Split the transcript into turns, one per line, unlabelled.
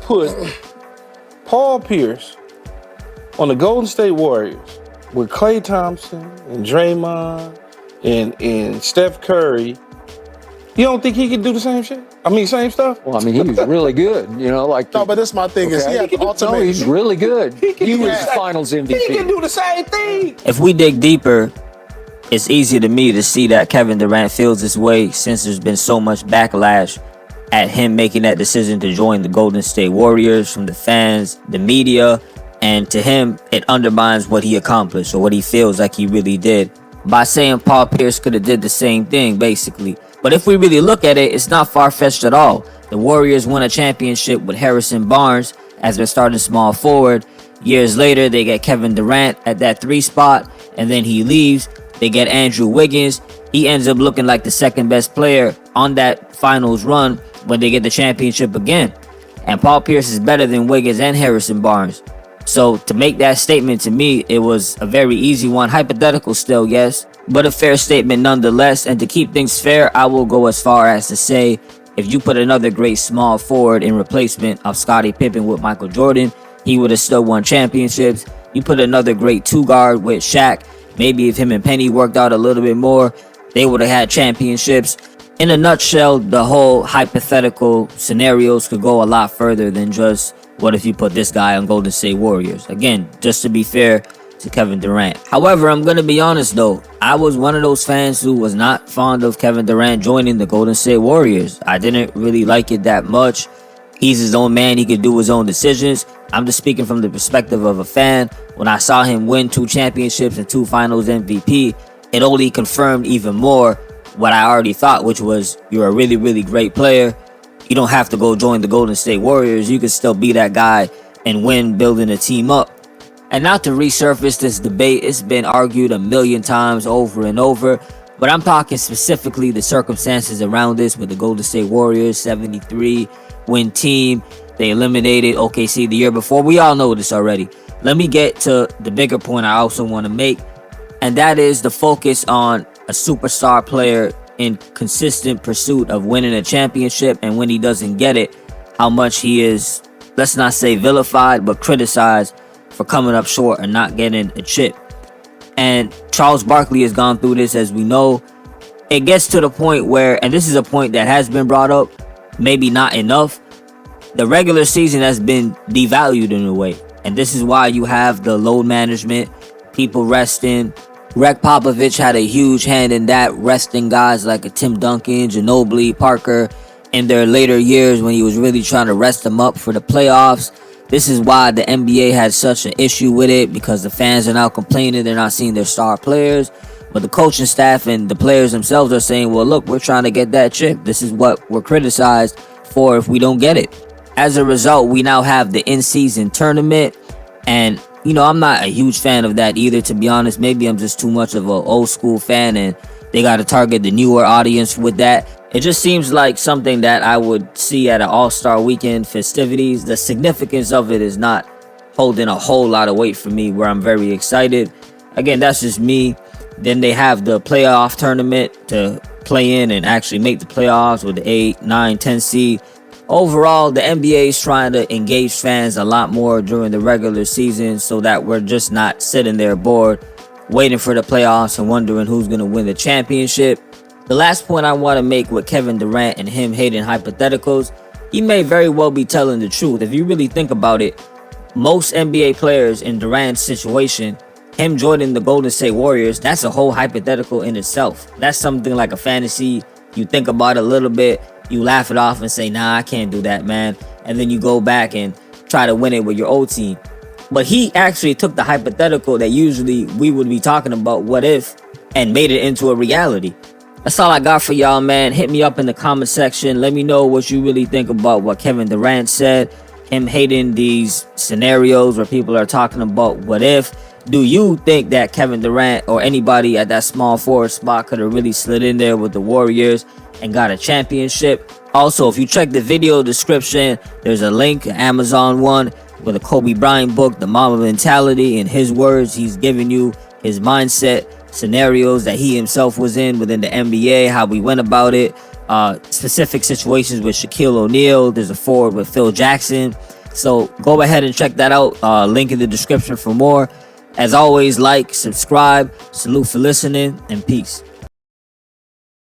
put Paul Pierce on the Golden State Warriors with Klay Thompson and Draymond and Steph Curry, you don't think he could do the same shit? I mean, same stuff?
Well, I mean, he was really good, like...
No, but this my thing is he had the ultimate...
No, he's really good. He was finals MVP.
He can do the same thing.
If we dig deeper, it's easy to me to see that Kevin Durant feels this way since there's been so much backlash at him making that decision to join the Golden State Warriors from the fans, the media, and to him, it undermines what he accomplished or what he feels like he really did by saying Paul Pierce could have did the same thing, basically. But if we really look at it, it's not far-fetched at all. The Warriors won a championship with Harrison Barnes as their starting small forward. Years later, they get Kevin Durant at that 3 spot, and then he leaves. They get Andrew Wiggins. He ends up looking like the second best player on that finals run when they get the championship again. And Paul Pierce is better than Wiggins and Harrison Barnes. So to make that statement, to me, it was a very easy one. Hypothetical still, yes, but a fair statement nonetheless. And to keep things fair, I will go as far as to say, if you put another great small forward in replacement of Scottie Pippen with Michael Jordan, he would have still won championships. You put another great 2-guard with Shaq, maybe if him and Penny worked out a little bit more, they would have had championships. In a nutshell, the whole hypothetical scenarios could go a lot further than just what if you put this guy on Golden State Warriors. Again, just to be fair to Kevin Durant. However, I'm going to be honest though. I was one of those fans who was not fond of Kevin Durant joining the Golden State Warriors. I didn't really like it that much. He's his own man. He could do his own decisions. I'm just speaking from the perspective of a fan. When I saw him win 2 championships and 2 finals MVP, it only confirmed even more what I already thought, which was you're a really, really great player. You don't have to go join the Golden State Warriors. You can still be that guy and win building a team up. And not to resurface this debate, it's been argued a million times over and over. But I'm talking specifically the circumstances around this with the Golden State Warriors, 73-win team. They eliminated OKC the year before. We all know this already. Let me get to the bigger point I also want to make. And that is the focus on a superstar player in consistent pursuit of winning a championship, and when he doesn't get it, how much he is, let's not say vilified, but criticized for coming up short and not getting a chip. And Charles Barkley has gone through this, as we know. It gets to the point where, and this is a point that has been brought up, maybe not enough, the regular season has been devalued in a way. And this is why you have the load management, people resting. Greg Popovich had a huge hand in that, resting guys like a Tim Duncan, Ginobili, Parker in their later years when he was really trying to rest them up for the playoffs. This is why the NBA had such an issue with it, because the fans are now complaining they're not seeing their star players. But the coaching staff and the players themselves are saying, well, look, we're trying to get that chip. This is what we're criticized for if we don't get it. As a result, we now have the in-season tournament, and I'm not a huge fan of that either, to be honest. Maybe I'm just too much of an old school fan and they got to target the newer audience with that. It just seems like something that I would see at an All-Star Weekend festivities. The significance of it is not holding a whole lot of weight for me, where I'm very excited. Again, that's just me. Then they have the playoff tournament to play in and actually make the playoffs with the 8, 9, 10 seed. Overall, the NBA is trying to engage fans a lot more during the regular season so that we're just not sitting there bored, waiting for the playoffs and wondering who's going to win the championship. The last point I want to make with Kevin Durant and him hating hypotheticals, he may very well be telling the truth. If you really think about it, most NBA players in Durant's situation, him joining the Golden State Warriors, that's a whole hypothetical in itself. That's something like a fantasy. You think about it a little bit, you laugh it off and say, nah, I can't do that, man. And then you go back and try to win it with your old team. But he actually took the hypothetical that usually we would be talking about, what if, and made it into a reality. That's all I got for y'all, man. Hit me up in the comment section. Let me know what you really think about what Kevin Durant said. Him hating these scenarios where people are talking about what if. Do you think that Kevin Durant or anybody at that small forward spot could have really slid in there with the Warriors and got a championship? Also, if you check the video description, there's a link, an Amazon one, with a Kobe Bryant book, The Mamba Mentality. In his words, he's giving you his mindset, scenarios that he himself was in within the NBA, how we went about it, specific situations with Shaquille O'Neal. There's a forward with Phil Jackson. So go ahead and check that out. Link in the description for more. As always, like, subscribe, salute for listening, and peace.